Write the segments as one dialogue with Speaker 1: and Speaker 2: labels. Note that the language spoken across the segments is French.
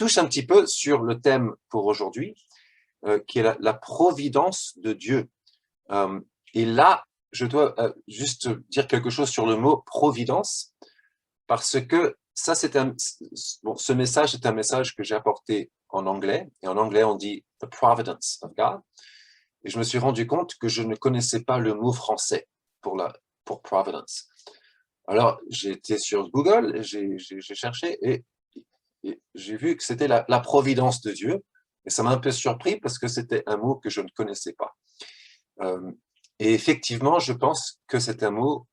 Speaker 1: touche un petit peu sur le thème pour aujourd'hui, qui est la providence de Dieu. Et là, je dois juste dire quelque chose sur le mot providence, parce que ça, ce message est un message que j'ai apporté en anglais, et en anglais, on dit « the providence of God ». Et je me suis rendu compte que je ne connaissais pas le mot français pour providence. Alors, j'ai été sur Google, j'ai cherché, et j'ai vu que c'était la providence de Dieu, et ça m'a un peu surpris parce que c'était un mot que je ne connaissais pas. Et effectivement, je pense que c'est un mot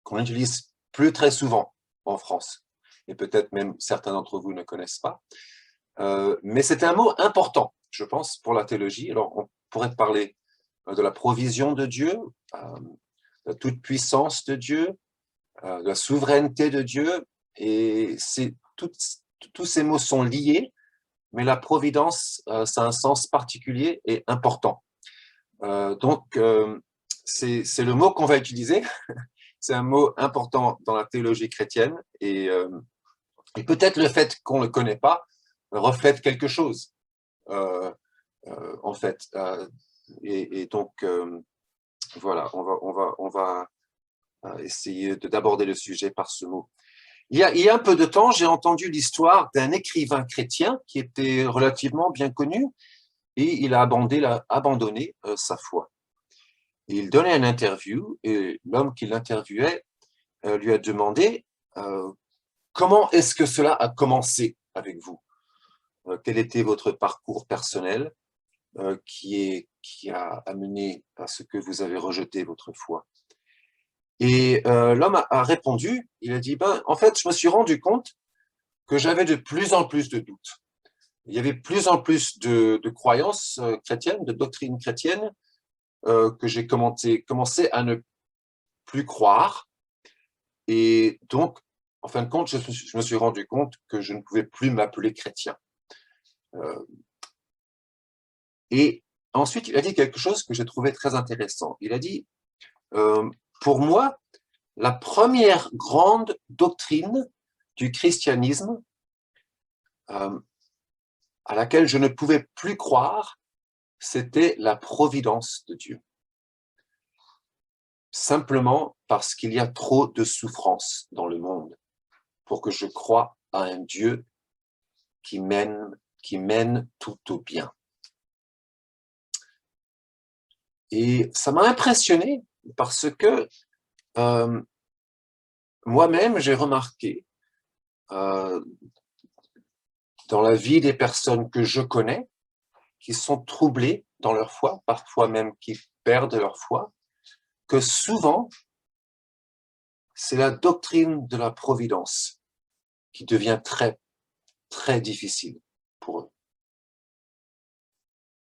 Speaker 1: qu'on utilise plus très souvent en France, et peut-être même certains d'entre vous ne connaissent pas. Mais c'est un mot important, je pense, pour la théologie. Alors, on pourrait parler de la provision de Dieu, de la toute-puissance de Dieu, de la souveraineté de Dieu, et tous ces mots sont liés, mais la providence, ça a un sens particulier et important. Donc, c'est le mot qu'on va utiliser. C'est un mot important dans la théologie chrétienne, et peut-être le fait qu'on ne le connaît pas reflète quelque chose, en fait. Et donc, voilà, on va essayer d'aborder le sujet par ce mot. Il y a un peu de temps, j'ai entendu l'histoire d'un écrivain chrétien qui était relativement bien connu, et il a abandonné sa foi. Et il donnait une interview, et l'homme qui l'interviewait lui a demandé comment est-ce que cela a commencé avec vous? Quel était votre parcours personnel qui a amené à ce que vous avez rejeté votre foi? Et l'homme a répondu, il a dit, en fait, je me suis rendu compte que j'avais de plus en plus de doutes. Il y avait de plus en plus de croyances chrétiennes, de doctrines chrétiennes, que j'ai commencé à ne plus croire. Et donc, en fin de compte, je me suis rendu compte que je ne pouvais plus m'appeler chrétien. Et ensuite, il a dit quelque chose que j'ai trouvé très intéressant. Il a dit, pour moi, la première grande doctrine du christianisme à laquelle je ne pouvais plus croire, c'était la providence de Dieu. Simplement parce qu'il y a trop de souffrance dans le monde pour que je croie à un Dieu qui mène tout au bien. Et ça m'a impressionné parce que moi-même, j'ai remarqué dans la vie des personnes que je connais, qui sont troublées dans leur foi, parfois même qui perdent leur foi, que souvent, c'est la doctrine de la providence qui devient très, très difficile pour eux.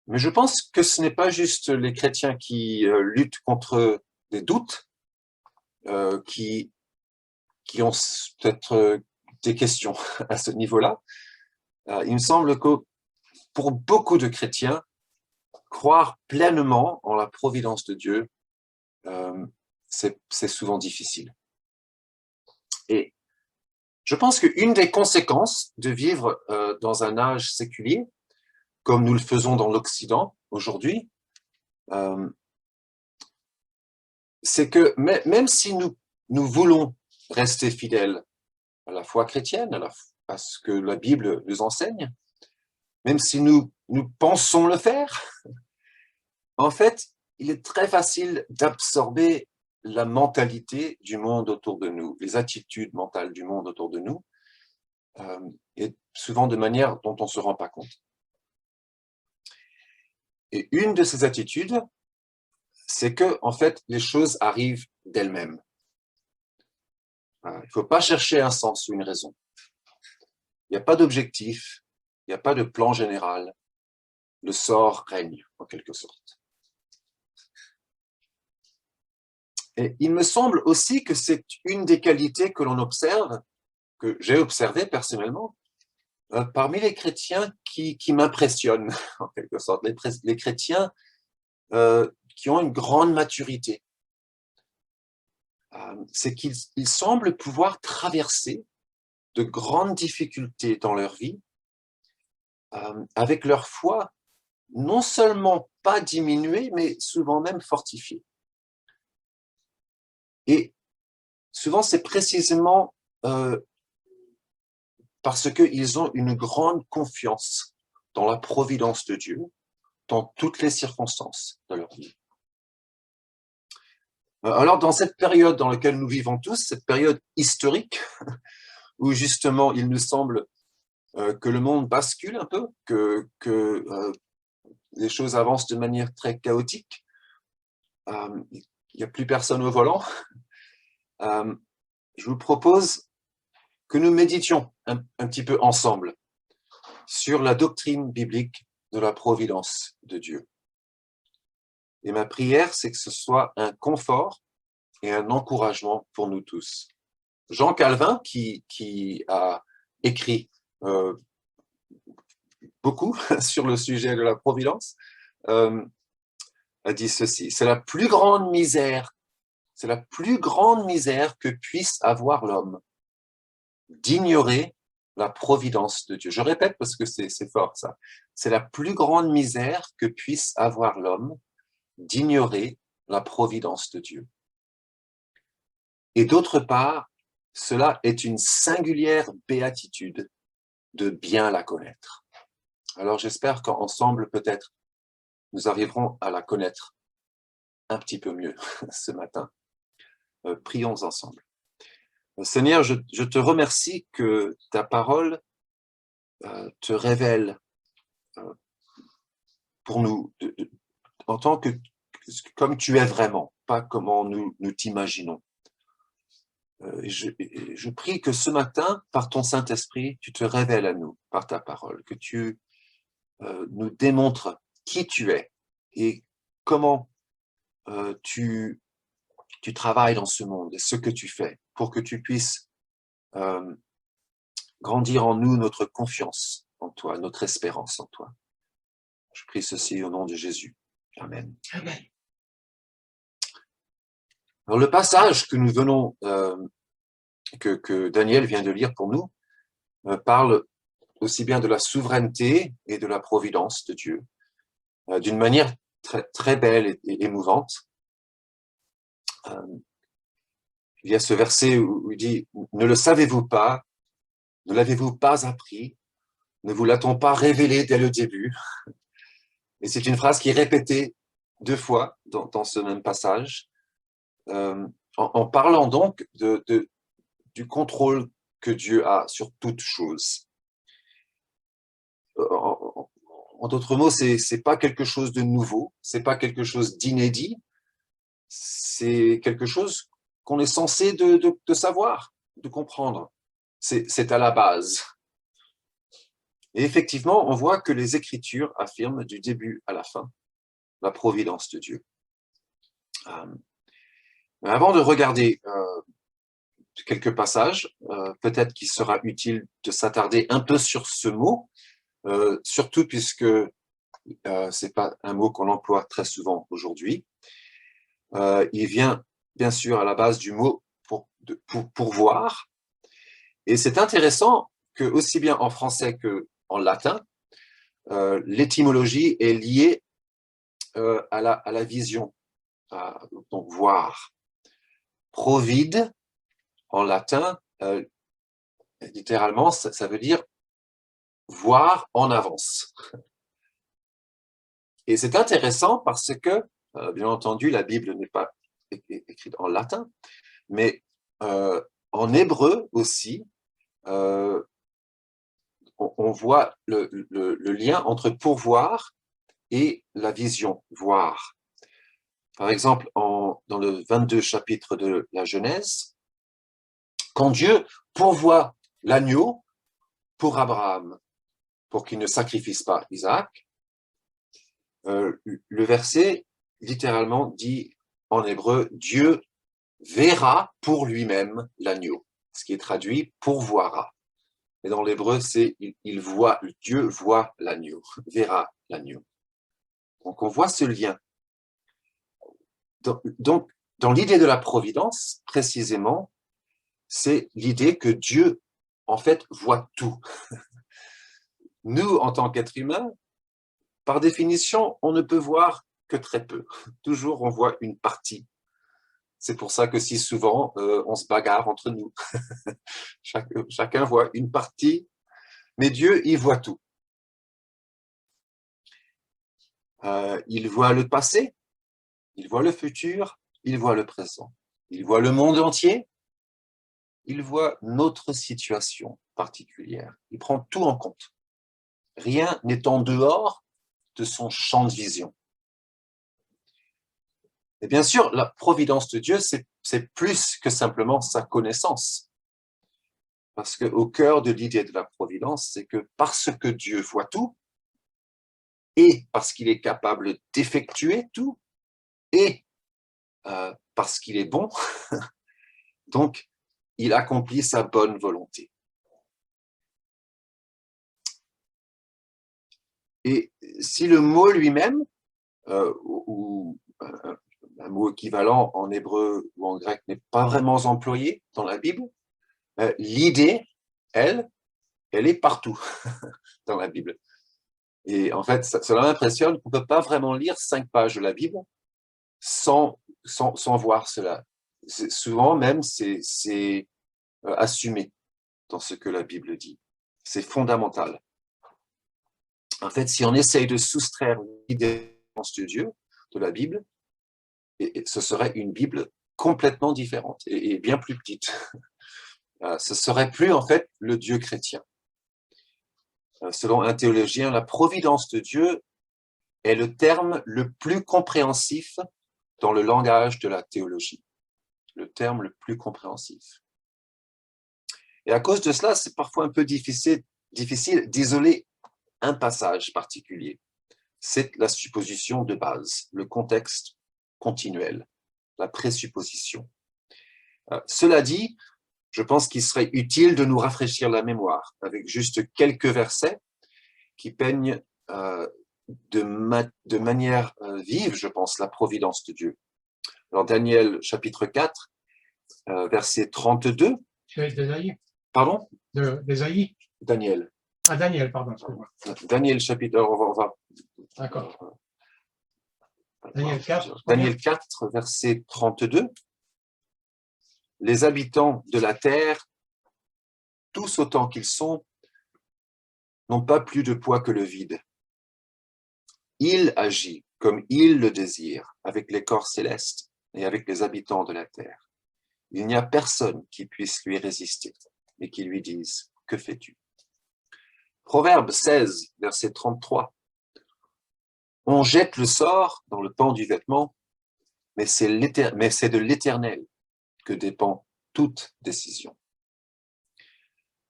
Speaker 1: Mais je pense que ce n'est pas juste les chrétiens qui luttent contre des doutes, qui ont peut-être des questions à ce niveau-là. Il me semble que pour beaucoup de chrétiens, croire pleinement en la providence de Dieu, c'est souvent difficile. Et je pense qu'une des conséquences de vivre dans un âge séculier, comme nous le faisons dans l'Occident aujourd'hui, c'est que même si nous voulons rester fidèles à la foi chrétienne, à ce que la Bible nous enseigne, même si nous pensons le faire, en fait, il est très facile d'absorber la mentalité du monde autour de nous, les attitudes mentales du monde autour de nous, et souvent de manière dont on ne se rend pas compte. Et une de ces attitudes, c'est que, en fait, les choses arrivent d'elles-mêmes. Il ne faut pas chercher un sens ou une raison. Il n'y a pas d'objectif, il n'y a pas de plan général. Le sort règne, en quelque sorte. Et il me semble aussi que c'est une des qualités que l'on observe, que j'ai observé personnellement, parmi les chrétiens qui m'impressionnent, en quelque sorte, les chrétiens qui ont une grande maturité. C'est qu'ils semblent pouvoir traverser de grandes difficultés dans leur vie avec leur foi, non seulement pas diminuée, mais souvent même fortifiée. Et souvent, c'est précisément parce qu'ils ont une grande confiance dans la providence de Dieu, dans toutes les circonstances de leur vie. Alors, dans cette période dans laquelle nous vivons tous, cette période historique, où justement il nous semble que le monde bascule un peu, que les choses avancent de manière très chaotique, il n'y a plus personne au volant, je vous propose que nous méditions un petit peu ensemble sur la doctrine biblique de la providence de Dieu. Et ma prière, c'est que ce soit un confort et un encouragement pour nous tous. Jean Calvin, qui a écrit beaucoup sur le sujet de la providence, a dit ceci: c'est la plus grande misère que puisse avoir l'homme, d'ignorer la providence de Dieu. Je répète parce que c'est fort ça. C'est la plus grande misère que puisse avoir l'homme, d'ignorer la providence de Dieu. Et d'autre part, cela est une singulière béatitude de bien la connaître. Alors j'espère qu'ensemble, peut-être, nous arriverons à la connaître un petit peu mieux ce matin. Prions ensemble. Seigneur, je te remercie que ta parole te révèle pour nous en tant que comme tu es vraiment, pas comment nous t'imaginons. Je prie que ce matin, par ton Saint-Esprit, tu te révèles à nous par ta parole, que tu nous démontres qui tu es et comment tu travailles dans ce monde et ce que tu fais pour que tu puisses grandir en nous notre confiance en toi, notre espérance en toi. Je prie ceci au nom de Jésus. Amen. Amen. Alors, le passage que nous venons, que Daniel vient de lire pour nous, parle aussi bien de la souveraineté et de la providence de Dieu, d'une manière très, très belle et émouvante. Il y a ce verset où il dit « Ne le savez-vous pas? Ne l'avez-vous pas appris? Ne vous l'a-t-on pas révélé dès le début ?» Et c'est une phrase qui est répétée 2 fois dans ce même passage, en parlant donc du contrôle que Dieu a sur toute chose. En d'autres mots, c'est pas quelque chose de nouveau, c'est pas quelque chose d'inédit, c'est quelque chose qu'on est censé de savoir, de comprendre. C'est à la base. Et effectivement, on voit que les Écritures affirment du début à la fin la providence de Dieu. Mais avant de regarder quelques passages, peut-être qu'il sera utile de s'attarder un peu sur ce mot, surtout puisque c'est pas un mot qu'on emploie très souvent aujourd'hui. Il vient bien sûr à la base du mot pour voir, et c'est intéressant que aussi bien en français qu'en latin, l'étymologie est liée à la vision, donc voir. Provide, en latin, littéralement, ça veut dire voir en avance. Et c'est intéressant parce que, bien entendu, la Bible n'est pas écrite en latin, mais en hébreu aussi, on voit le lien entre pourvoir et la vision, voir. Par exemple, dans le 22 chapitre de la Genèse, quand Dieu pourvoit l'agneau pour Abraham, pour qu'il ne sacrifie pas Isaac, le verset littéralement dit en hébreu, Dieu verra pour lui-même l'agneau, ce qui est traduit pourvoira. Et dans l'hébreu, c'est il voit, Dieu voit l'agneau, verra l'agneau. Donc on voit ce lien. Donc, dans l'idée de la providence, précisément, c'est l'idée que Dieu, en fait, voit tout. Nous, en tant qu'êtres humains, par définition, on ne peut voir que très peu. Toujours, on voit une partie. C'est pour ça que si souvent, on se bagarre entre nous. Chacun voit une partie, mais Dieu, il voit tout. Il voit le passé, il voit le futur, il voit le présent. Il voit le monde entier, il voit notre situation particulière. Il prend tout en compte. Rien n'est en dehors de son champ de vision. Et bien sûr, la providence de Dieu, c'est plus que simplement sa connaissance. Parce qu'au cœur de l'idée de la providence, c'est que parce que Dieu voit tout, et parce qu'il est capable d'effectuer tout, et parce qu'il est bon, donc il accomplit sa bonne volonté. Et si le mot lui-même, ou un mot équivalent en hébreu ou en grec n'est pas vraiment employé dans la Bible, l'idée, elle est partout dans la Bible. Et en fait, cela m'impressionne qu'on ne peut pas vraiment lire 5 pages de la Bible sans voir cela. Souvent même, c'est assumé dans ce que la Bible dit. C'est fondamental. En fait, si on essaye de soustraire l'idée de Dieu de la Bible, ce serait une Bible complètement différente et bien plus petite. Ce serait plus en fait le Dieu chrétien. Selon un théologien, la providence de Dieu est le terme le plus compréhensif dans le langage de la théologie. Le terme le plus compréhensif. Et à cause de cela, c'est parfois un peu difficile d'isoler un passage particulier. C'est la supposition de base, le contexte continuel, la présupposition. Cela dit, je pense qu'il serait utile de nous rafraîchir la mémoire avec juste quelques versets qui peignent de manière vive, je pense, la providence de Dieu. Alors, Daniel, chapitre 4, verset 32.
Speaker 2: D'Ésaïe.
Speaker 1: Pardon?
Speaker 2: D'Ésaïe.
Speaker 1: Daniel.
Speaker 2: Ah, Daniel, pardon.
Speaker 1: Daniel, chapitre... on va...
Speaker 2: D'accord. Daniel 4.
Speaker 1: Daniel 4, verset 32. Les habitants de la terre, tous autant qu'ils sont, n'ont pas plus de poids que le vide. Il agit comme il le désire avec les corps célestes et avec les habitants de la terre. Il n'y a personne qui puisse lui résister et qui lui dise « Que fais-tu » Proverbe 16, verset 33. On jette le sort dans le pan du vêtement, mais c'est de l'Éternel que dépend toute décision.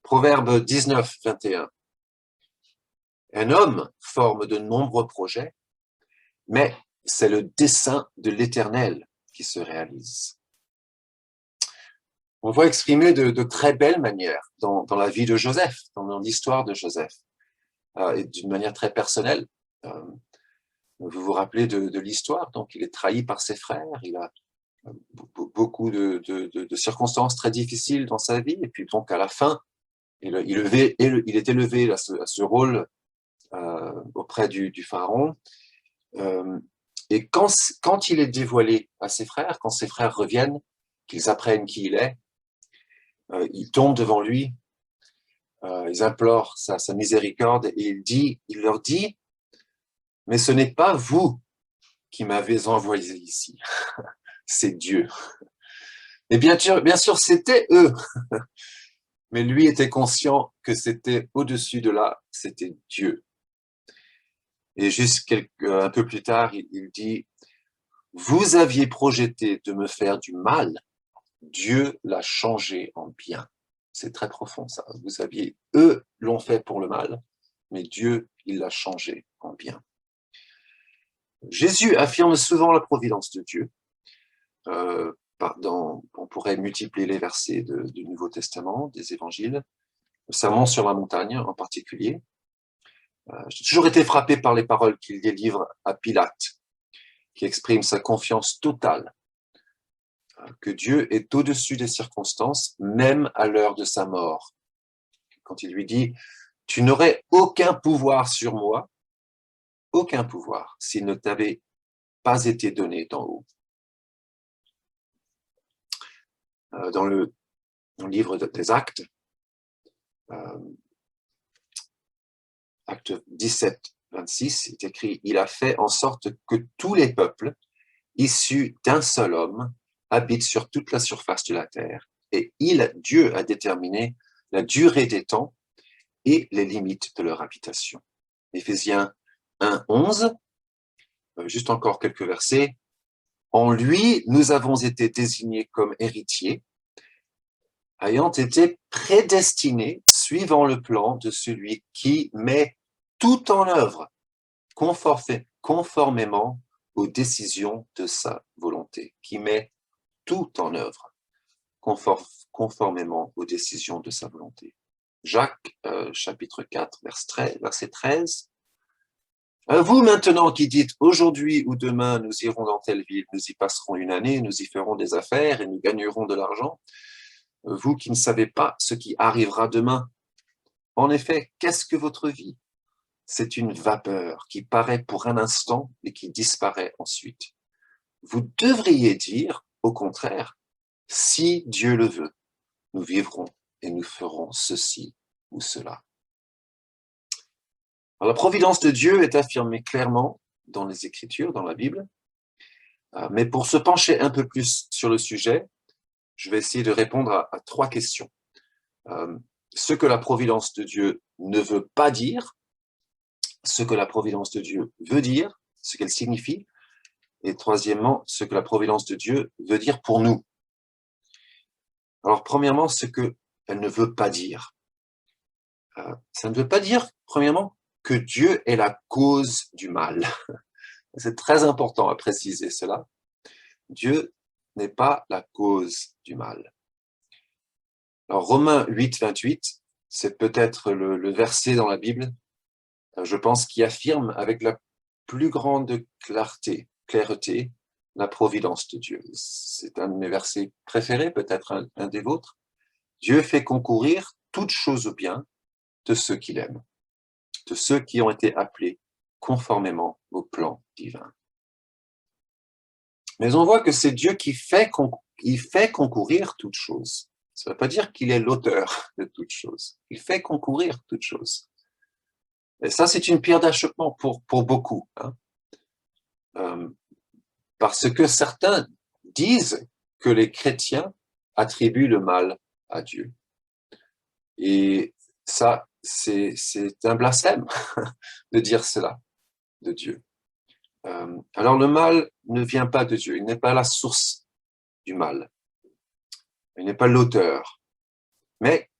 Speaker 1: Proverbe 19, 21. Un homme forme de nombreux projets, mais c'est le dessein de l'Éternel qui se réalise. On voit exprimé de très belles manières dans la vie de Joseph, dans l'histoire de Joseph, et d'une manière très personnelle. Vous vous rappelez de l'histoire, donc il est trahi par ses frères, il a beaucoup de circonstances très difficiles dans sa vie, et puis donc à la fin, il est élevé à ce rôle auprès du pharaon. Et quand il est dévoilé à ses frères, quand ses frères reviennent, qu'ils apprennent qui il est, ils tombent devant lui, ils implorent sa miséricorde et il leur dit « Mais ce n'est pas vous qui m'avez envoyé ici, c'est Dieu. » Et bien sûr, c'était eux, mais lui était conscient que c'était au-dessus de là, c'était Dieu. Et juste un peu plus tard, il dit « Vous aviez projeté de me faire du mal, Dieu l'a changé en bien. » C'est très profond ça. Eux l'ont fait pour le mal, mais Dieu, il l'a changé en bien. Jésus affirme souvent la providence de Dieu. On pourrait multiplier les versets du Nouveau Testament, des évangiles, le Sermon sur la montagne en particulier. J'ai toujours été frappé par les paroles qu'il délivre à Pilate, qui exprime sa confiance totale que Dieu est au-dessus des circonstances, même à l'heure de sa mort. Quand il lui dit « tu n'aurais aucun pouvoir sur moi, aucun pouvoir, s'il ne t'avait pas été donné d'en haut. Dans le livre des Actes, Acte 17, 26, il est écrit « Il a fait en sorte que tous les peuples, issus d'un seul homme, habitent sur toute la surface de la terre. Et Dieu a déterminé la durée des temps et les limites de leur habitation. » Éphésiens 1, 11, juste encore quelques versets. « En lui, nous avons été désignés comme héritiers, ayant été prédestinés suivant le plan de celui qui met tout en œuvre, conformément aux décisions de sa volonté. » Qui met tout en œuvre, conformément aux décisions de sa volonté. Jacques, chapitre 4, verset 13. Vous maintenant qui dites, aujourd'hui ou demain, nous irons dans telle ville, nous y passerons une année, nous y ferons des affaires et nous gagnerons de l'argent. Vous qui ne savez pas ce qui arrivera demain. En effet, qu'est-ce que votre vie? C'est une vapeur qui paraît pour un instant et qui disparaît ensuite. Vous devriez dire, au contraire, si Dieu le veut, nous vivrons et nous ferons ceci ou cela. Alors, la providence de Dieu est affirmée clairement dans les Écritures, dans la Bible. Mais pour se pencher un peu plus sur le sujet, je vais essayer de répondre à 3 questions. Ce que la providence de Dieu ne veut pas dire, ce que la providence de Dieu veut dire, ce qu'elle signifie, et troisièmement, ce que la providence de Dieu veut dire pour nous. Alors, premièrement, ce qu'elle ne veut pas dire. Ça ne veut pas dire, premièrement, que Dieu est la cause du mal. C'est très important à préciser cela. Dieu n'est pas la cause du mal. Alors, Romains 8, 28, c'est peut-être le verset dans la Bible, je pense, qui affirme avec la plus grande clarté, la providence de Dieu. C'est un de mes versets préférés, peut-être un des vôtres. Dieu fait concourir toutes choses au bien de ceux qu'il aime, de ceux qui ont été appelés conformément au plan divin. Mais on voit que c'est Dieu qui fait concourir toutes choses. Ça ne veut pas dire qu'il est l'auteur de toutes choses. Il fait concourir toutes choses. Et ça, c'est une pierre d'achoppement pour beaucoup. Parce que certains disent que les chrétiens attribuent le mal à Dieu. Et ça, c'est un blasphème de dire cela de Dieu. Alors le mal ne vient pas de Dieu, il n'est pas la source du mal, il n'est pas l'auteur, mais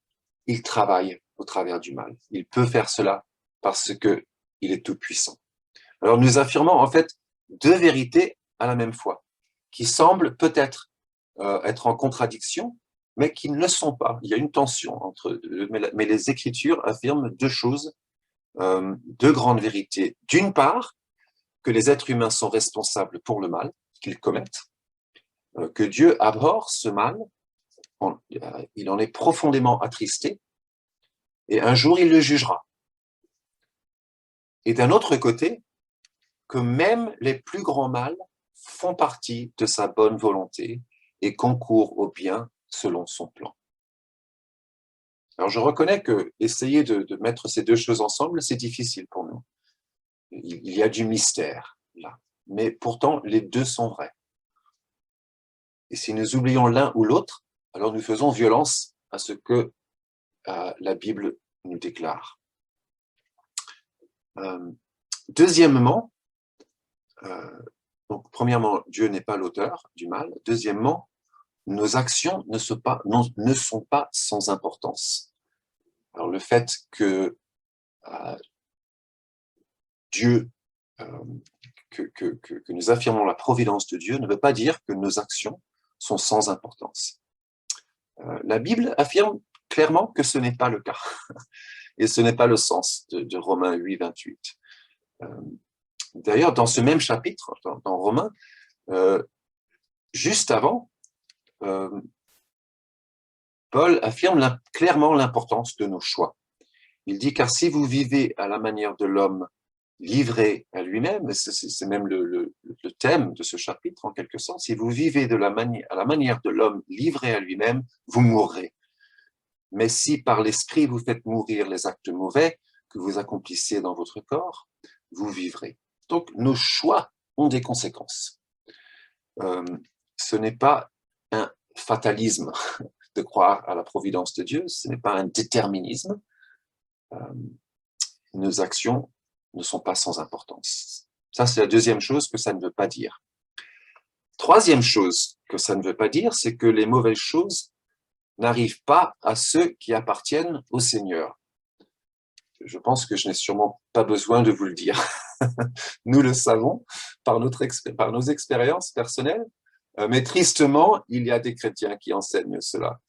Speaker 1: il travaille au travers du mal. Il peut faire cela parce que il est tout-puissant. Alors nous affirmons en fait 2 vérités à la même fois, qui semblent peut-être être en contradiction, mais qui ne le sont pas. Il y a une tension entre deux, mais les Écritures affirment 2 choses, 2 grandes vérités. D'une part, que les êtres humains sont responsables pour le mal qu'ils commettent, que Dieu abhorre ce mal, il en est profondément attristé, et un jour il le jugera. Et d'un autre côté, que même les plus grands mal font partie de sa bonne volonté et concourent au bien selon son plan. Alors je reconnais que essayer de mettre ces 2 choses ensemble, c'est difficile pour nous. Il y a du mystère là, mais pourtant les 2 sont vrais. Et si nous oublions l'un ou l'autre, alors nous faisons violence à ce que la Bible nous déclare. Deuxièmement, donc premièrement, Dieu n'est pas l'auteur du mal. Deuxièmement, nos actions ne sont pas sans importance. Alors le fait que Dieu, que nous affirmons la providence de Dieu ne veut pas dire que nos actions sont sans importance. La Bible affirme clairement que ce n'est pas le cas. Et ce n'est pas le sens de Romains 8, 28. D'ailleurs, dans ce même chapitre, dans Romains, juste avant, Paul affirme clairement l'importance de nos choix. Il dit, car si vous vivez à la manière de l'homme livré à lui-même, et c'est même le thème de ce chapitre en quelque sorte, si vous vivez à la manière de l'homme livré à lui-même, vous mourrez. Mais si par l'esprit vous faites mourir les actes mauvais que vous accomplissez dans votre corps, vous vivrez. Donc nos choix ont des conséquences. Ce n'est pas un fatalisme de croire à la providence de Dieu, ce n'est pas un déterminisme. Nos actions ne sont pas sans importance. Ça, c'est la deuxième chose que ça ne veut pas dire. Troisième chose que ça ne veut pas dire, c'est que les mauvaises choses n'arrivent pas à ceux qui appartiennent au Seigneur. Je pense que je n'ai sûrement pas besoin de vous le dire. Nous le savons par nos expériences personnelles, mais tristement, il y a des chrétiens qui enseignent cela.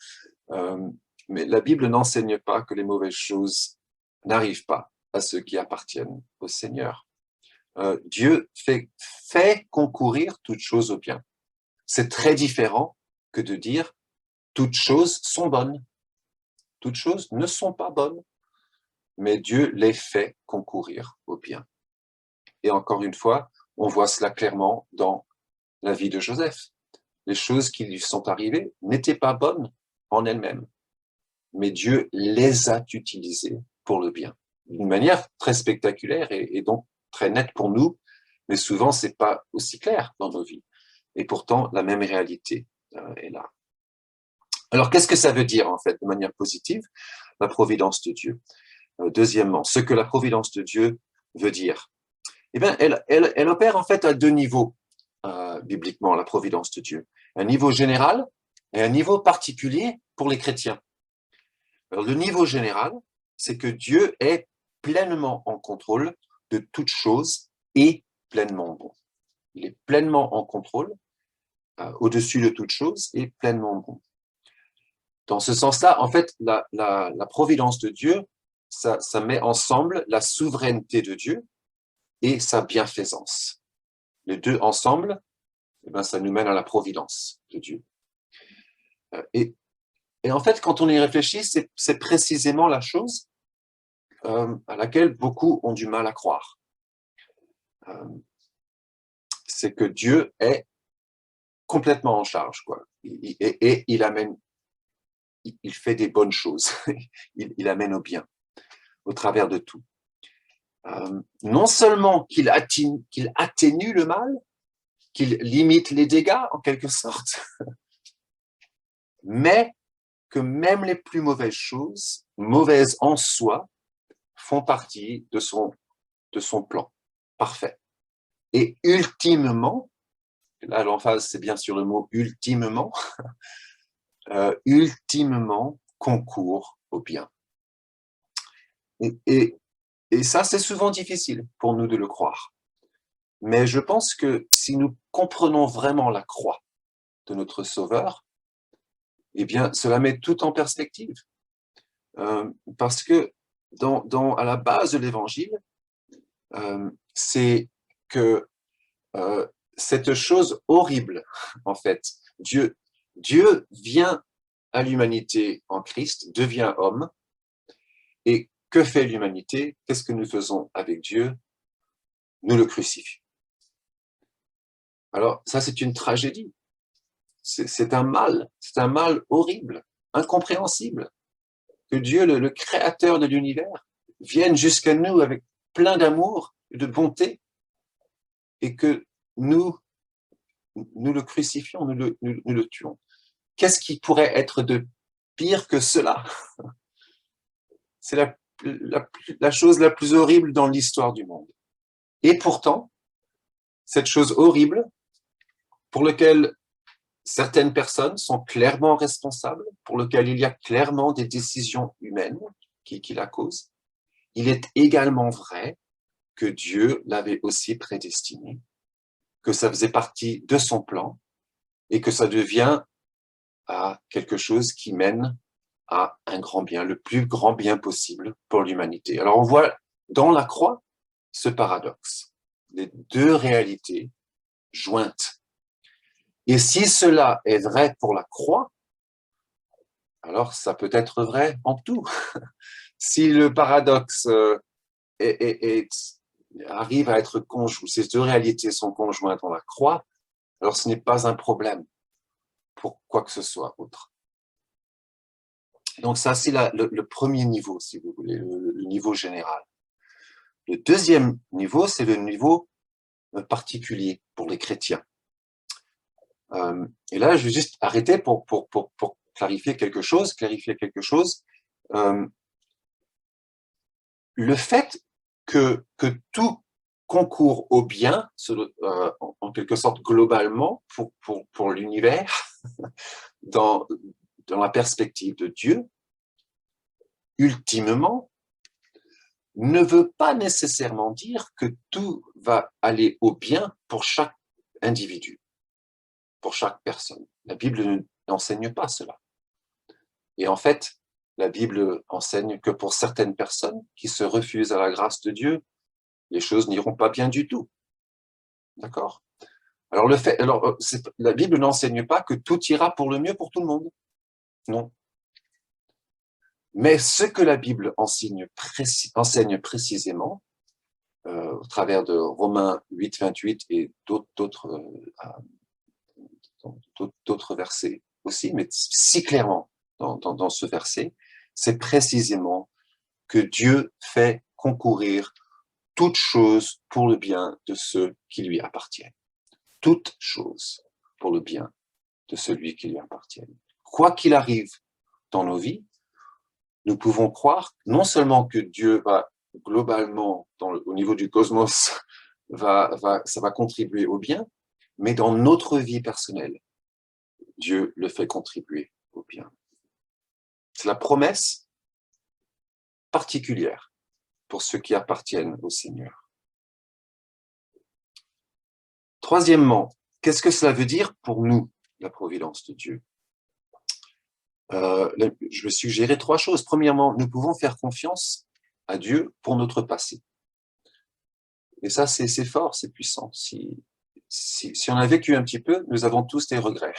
Speaker 1: Mais la Bible n'enseigne pas que les mauvaises choses n'arrivent pas à ceux qui appartiennent au Seigneur. Dieu fait concourir toutes choses au bien. C'est très différent que de dire toutes choses sont bonnes. Toutes choses ne sont pas bonnes, mais Dieu les fait concourir au bien. Et encore une fois, on voit cela clairement dans la vie de Joseph. Les choses qui lui sont arrivées n'étaient pas bonnes en elles-mêmes, mais Dieu les a utilisées pour le bien, d'une manière très spectaculaire et donc très nette pour nous, mais souvent c'est pas aussi clair dans nos vies. Et pourtant, la même réalité est là. Alors, qu'est-ce que ça veut dire, en fait, de manière positive, la providence de Dieu? Deuxièmement, ce que la providence de Dieu veut dire. Eh bien, elle opère, en fait, à deux niveaux, bibliquement, la providence de Dieu. Un niveau général et un niveau particulier pour les chrétiens. Alors, le niveau général, c'est que Dieu est pleinement en contrôle de toute chose et pleinement bon. Il est pleinement en contrôle, au-dessus de toute chose et pleinement bon. Dans ce sens-là, en fait, la providence de Dieu, ça met ensemble la souveraineté de Dieu et sa bienfaisance. Les deux ensemble, eh ben, ça nous mène à la providence de Dieu. Et en fait, quand on y réfléchit, c'est précisément la chose à laquelle beaucoup ont du mal à croire. C'est que Dieu est complètement en charge, quoi. Et il fait des bonnes choses. il amène au bien, au travers de tout. Non seulement qu'il atténue le mal, qu'il limite les dégâts, en quelque sorte, mais que même les plus mauvaises choses, mauvaises en soi, font partie de son plan parfait. Et ultimement, là l'emphase c'est bien sur le mot ultimement, ultimement concourt au bien. Et ça, c'est souvent difficile pour nous de le croire. Mais je pense que si nous comprenons vraiment la croix de notre Sauveur, eh bien, cela met tout en perspective. Parce que à la base de l'Évangile, c'est que cette chose horrible, en fait, Dieu vient à l'humanité en Christ, devient homme, et que fait l'humanité? Qu'est-ce que nous faisons avec Dieu? Nous le crucifions. Alors, ça, c'est une tragédie. C'est un mal horrible, incompréhensible, que Dieu, le créateur de l'univers, vienne jusqu'à nous avec plein d'amour et de bonté, et que nous le crucifions, nous le tuons. Qu'est-ce qui pourrait être de pire que cela? C'est la chose la plus horrible dans l'histoire du monde. Et pourtant, cette chose horrible, pour laquelle certaines personnes sont clairement responsables, pour laquelle il y a clairement des décisions humaines qui la causent, il est également vrai que Dieu l'avait aussi prédestiné, que ça faisait partie de son plan et que ça devient à quelque chose qui mène à un grand bien, le plus grand bien possible pour l'humanité. Alors on voit dans la croix ce paradoxe, les deux réalités jointes. Et si cela est vrai pour la croix, alors ça peut être vrai en tout. si le paradoxe arrive à être conjoint, ces deux réalités sont conjointes dans la croix, alors ce n'est pas un problème pour quoi que ce soit autre. Donc ça, c'est le premier niveau, si vous voulez, le niveau général. Le deuxième niveau, c'est le niveau particulier pour les chrétiens. Et là, je vais juste arrêter pour clarifier quelque chose. Le fait que tout concourt au bien, en quelque sorte globalement, pour l'univers, dans la perspective de Dieu, ultimement, ne veut pas nécessairement dire que tout va aller au bien pour chaque individu, pour chaque personne. La Bible n'enseigne pas cela. Et en fait, la Bible enseigne que pour certaines personnes qui se refusent à la grâce de Dieu, les choses n'iront pas bien du tout. D'accord ? Alors, la Bible n'enseigne pas que tout ira pour le mieux pour tout le monde. Non. Mais ce que la Bible enseigne précisément, au travers de Romains 8, 28 et d'autres versets aussi, mais si clairement dans ce verset, c'est précisément que Dieu fait concourir toutes choses pour le bien de ceux qui lui appartiennent. Toutes choses pour le bien de celui qui lui appartient. Quoi qu'il arrive dans nos vies, nous pouvons croire non seulement que Dieu va globalement, au niveau du cosmos, ça va contribuer au bien, mais dans notre vie personnelle, Dieu le fait contribuer au bien. C'est la promesse particulière pour ceux qui appartiennent au Seigneur. Troisièmement, qu'est-ce que cela veut dire pour nous, la providence de Dieu ? Je vais suggérer trois choses. Premièrement, nous pouvons faire confiance à Dieu pour notre passé. Et ça, c'est fort, c'est puissant. Si on a vécu un petit peu, nous avons tous des regrets.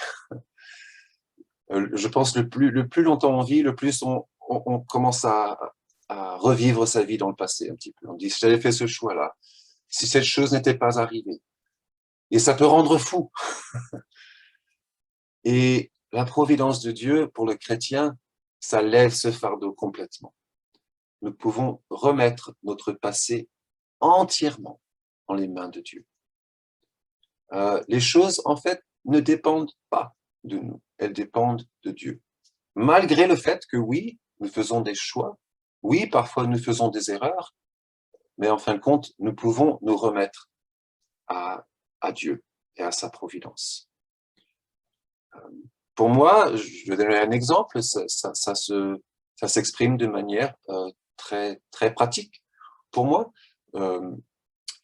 Speaker 1: Je pense le plus longtemps on vit, le plus on commence à revivre sa vie dans le passé un petit peu. On dit, si j'avais fait ce choix-là, si cette chose n'était pas arrivée. Et ça peut rendre fou. Et la providence de Dieu, pour le chrétien, ça lève ce fardeau complètement. Nous pouvons remettre notre passé entièrement dans les mains de Dieu. Les choses, en fait, ne dépendent pas de nous, elles dépendent de Dieu. Malgré le fait que oui, nous faisons des choix, oui, parfois nous faisons des erreurs, mais en fin de compte, nous pouvons nous remettre à Dieu et à sa providence. Pour moi, je vais donner un exemple, ça s'exprime de manière très, très pratique. Pour moi,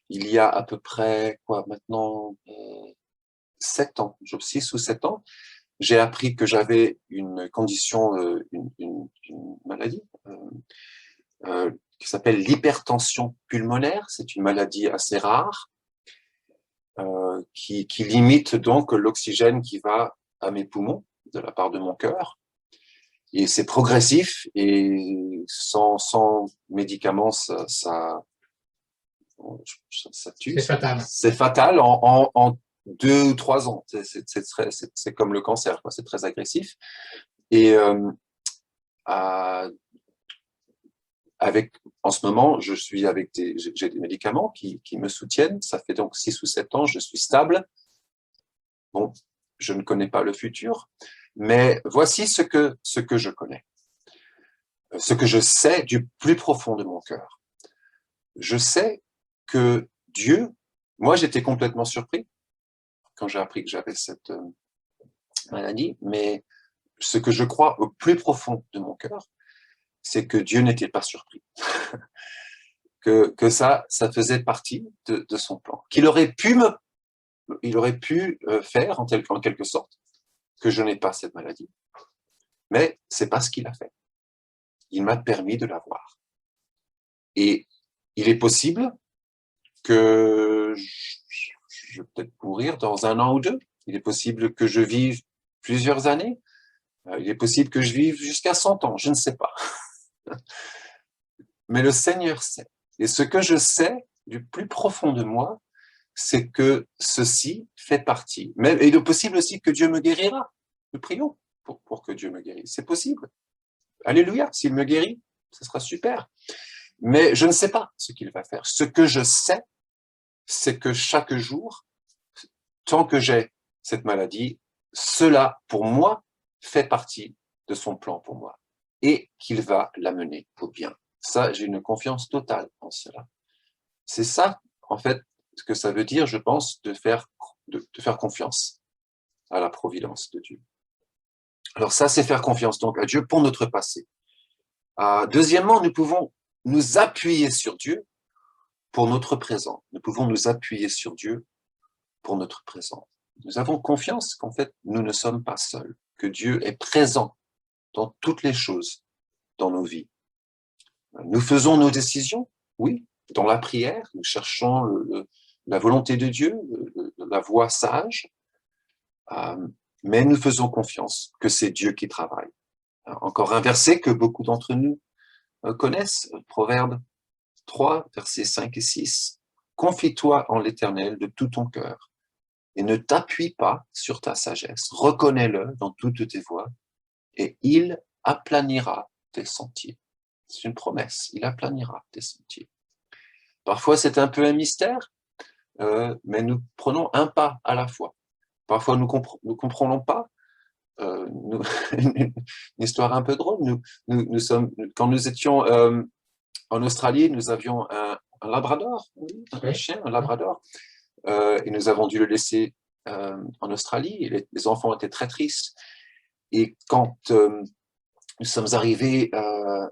Speaker 1: il y a à peu près, maintenant, 7 ans, 6 ou 7 ans, j'ai appris que j'avais une condition, une maladie qui s'appelle l'hypertension pulmonaire. C'est une maladie assez rare qui limite donc l'oxygène qui va à mes poumons de la part de mon cœur. Et c'est progressif et sans médicaments, ça tue.
Speaker 2: C'est fatal.
Speaker 1: C'est fatal en 2 ou 3 ans. C'est comme le cancer, quoi. C'est très agressif. Et en ce moment, j'ai des médicaments qui me soutiennent. Ça fait donc 6 ou 7 ans, je suis stable. Bon, je ne connais pas le futur, mais voici ce que je connais. Ce que je sais du plus profond de mon cœur. Je sais que Dieu, moi j'étais complètement surpris quand j'ai appris que j'avais cette maladie, mais ce que je crois au plus profond de mon cœur, c'est que Dieu n'était pas surpris. que ça faisait partie de son plan. Il aurait pu faire en quelque sorte que je n'ai pas cette maladie. Mais c'est pas ce qu'il a fait. Il m'a permis de l'avoir. Et il est possible que je vais peut-être mourir dans 1 an ou 2. Il est possible que je vive plusieurs années. Il est possible que je vive jusqu'à 100 ans. Je ne sais pas. mais le Seigneur sait. Et ce que je sais du plus profond de moi, c'est que ceci fait partie. Mais il est possible aussi que Dieu me guérira. Nous prions pour que Dieu me guérisse. C'est possible. Alléluia, s'il me guérit, ce sera super. Mais je ne sais pas ce qu'il va faire. Ce que je sais, c'est que chaque jour, tant que j'ai cette maladie, cela, pour moi, fait partie de son plan pour moi. Et qu'il va l'amener au bien. Ça, j'ai une confiance totale en cela. C'est ça, en fait, ce que ça veut dire, je pense, de faire confiance à la providence de Dieu. Alors ça, c'est faire confiance donc à Dieu pour notre passé. Deuxièmement, nous pouvons nous appuyer sur Dieu pour notre présent. Nous pouvons nous appuyer sur Dieu pour notre présent. Nous avons confiance qu'en fait, nous ne sommes pas seuls, que Dieu est présent dans toutes les choses dans nos vies. Nous faisons nos décisions, oui, dans la prière, nous cherchons la volonté de Dieu, la voie sage, mais nous faisons confiance que c'est Dieu qui travaille. Encore un verset que beaucoup d'entre nous connaissent, Proverbe 3, versets 5 et 6. « Confie-toi en l'Éternel de tout ton cœur et ne t'appuie pas sur ta sagesse. Reconnais-le dans toutes tes voies et il aplanira tes sentiers. » C'est une promesse, il aplanira tes sentiers. Parfois, c'est un peu un mystère, mais nous prenons un pas à la fois. Parfois, nous ne comprenons pas. Une histoire un peu drôle. Quand nous étions en Australie, nous avions un labrador, un chien, un labrador, et nous avons dû le laisser en Australie. Et les enfants étaient très tristes. Et quand nous sommes arrivés à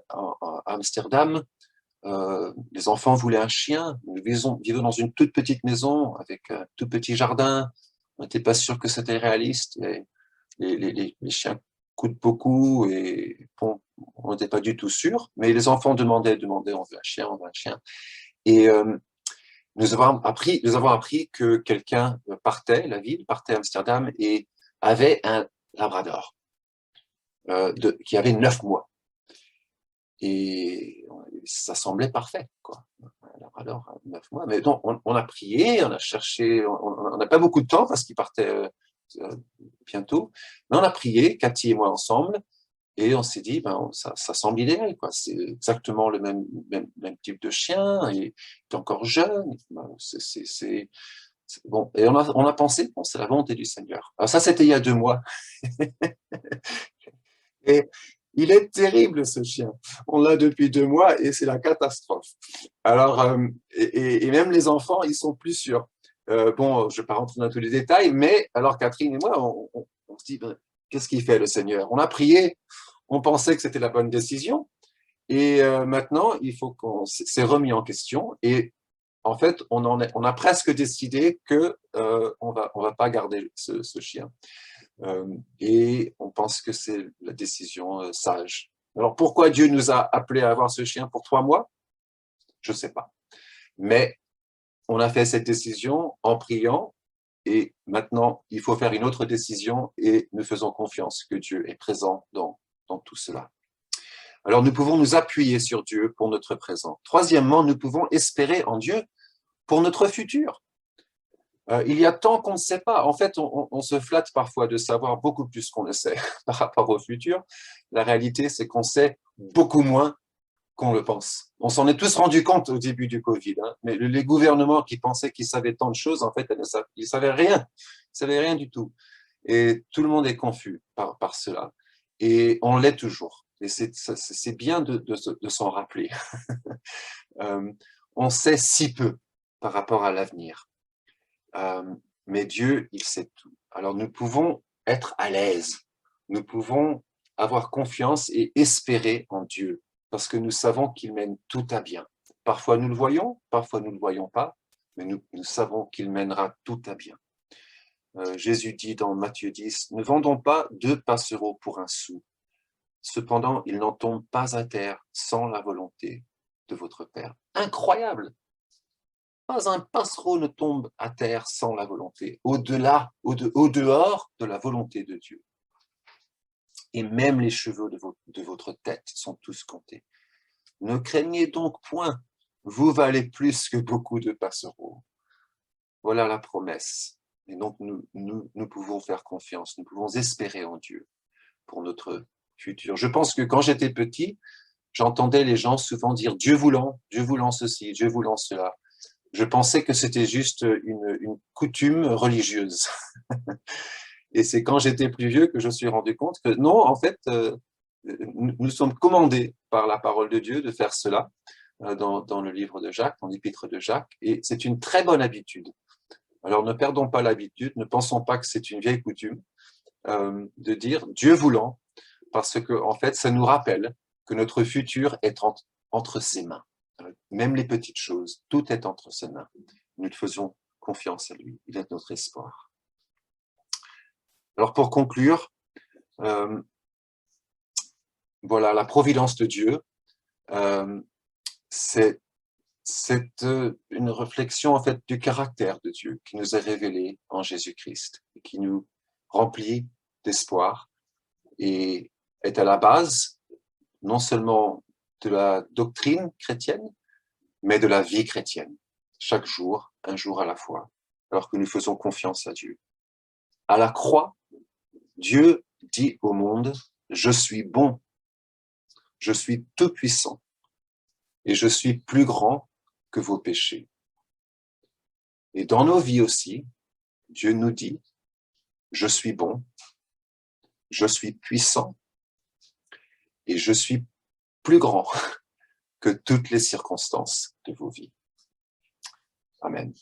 Speaker 1: Amsterdam, les enfants voulaient un chien. Nous vivions dans une toute petite maison avec un tout petit jardin. On n'était pas sûr que c'était réaliste. Et les chiens coûtent beaucoup et bon, on n'était pas du tout sûr. Mais les enfants demandaient, on veut un chien, on veut un chien. Et nous avons appris que quelqu'un la ville partait à Amsterdam et avait un labrador qui avait 9 mois. Et ça semblait parfait, quoi. Un labrador, 9 mois. Mais donc, on a prié, on a cherché, on n'a pas beaucoup de temps parce qu'il partait bientôt. Mais on a prié, Cathy et moi ensemble, et on s'est dit, ça semble idéal, quoi. C'est exactement le même type de chien, et il est encore jeune. C'est bon. Et on a pensé, bon, c'est la volonté du Seigneur. Alors ça, c'était il y a 2 mois. Et il est terrible, ce chien. On l'a depuis 2 mois et c'est la catastrophe. Alors, et même les enfants, ils sont plus sûrs. Bon, je ne vais pas rentrer dans tous les détails, mais alors Catherine et moi, on se dit, qu'est-ce qu'il fait le Seigneur? On a prié, on pensait que c'était la bonne décision, et maintenant, il faut qu'on s'est remis en question, et en fait, on a presque décidé que on va pas garder ce chien. Et on pense que c'est la décision sage. Alors, pourquoi Dieu nous a appelés à avoir ce chien pour 3 mois? Je ne sais pas. Mais on a fait cette décision en priant et maintenant, il faut faire une autre décision et nous faisons confiance que Dieu est présent dans tout cela. Alors, nous pouvons nous appuyer sur Dieu pour notre présent. Troisièmement, nous pouvons espérer en Dieu pour notre futur. Il y a tant qu'on ne sait pas. En fait, on se flatte parfois de savoir beaucoup plus qu'on ne sait par rapport au futur. La réalité, c'est qu'on sait beaucoup moins qu'on le pense. On s'en est tous rendu compte au début du Covid, hein, mais les gouvernements qui pensaient qu'ils savaient tant de choses, en fait, ils ne savaient rien. Ils ne savaient rien du tout. Et tout le monde est confus par cela. Et on l'est toujours. Et c'est bien de s'en rappeler. On sait si peu par rapport à l'avenir. Mais Dieu, il sait tout. Alors nous pouvons être à l'aise, nous pouvons avoir confiance et espérer en Dieu, parce que nous savons qu'il mène tout à bien. Parfois nous le voyons, parfois nous ne le voyons pas, mais nous savons qu'il mènera tout à bien. Jésus dit dans Matthieu 10, « Ne vendons pas 2 passereaux pour un sou. Cependant, ils n'en tombent pas à terre sans la volonté de votre Père. » Incroyable! Pas un passereau ne tombe à terre sans la volonté, au dehors de la volonté de Dieu. Et même les cheveux de votre tête sont tous comptés. Ne craignez donc point, vous valez plus que beaucoup de passereaux. Voilà la promesse. Et donc, nous pouvons faire confiance, nous pouvons espérer en Dieu pour notre futur. Je pense que quand j'étais petit, j'entendais les gens souvent dire « Dieu voulant ceci, Dieu voulant cela ». Je pensais que c'était juste une coutume religieuse. Et c'est quand j'étais plus vieux que je me suis rendu compte que non, en fait, nous sommes commandés par la parole de Dieu de faire cela dans le livre de Jacques, dans l'épître de Jacques, et c'est une très bonne habitude. Alors ne perdons pas l'habitude, ne pensons pas que c'est une vieille coutume de dire Dieu voulant, parce que en fait, ça nous rappelle que notre futur est entre ses mains. Même les petites choses, tout est entre ses mains. Nous faisons confiance à lui, il est notre espoir. Alors pour conclure, voilà, la providence de Dieu, c'est une réflexion en fait du caractère de Dieu qui nous est révélé en Jésus-Christ, et qui nous remplit d'espoir et est à la base non seulement de la doctrine chrétienne, mais de la vie chrétienne, chaque jour, un jour à la fois, alors que nous faisons confiance à Dieu. À la croix, Dieu dit au monde, je suis bon, je suis tout-puissant, et je suis plus grand que vos péchés. Et dans nos vies aussi, Dieu nous dit, je suis bon, je suis puissant, et je suis plus grand que toutes les circonstances de vos vies. Amen.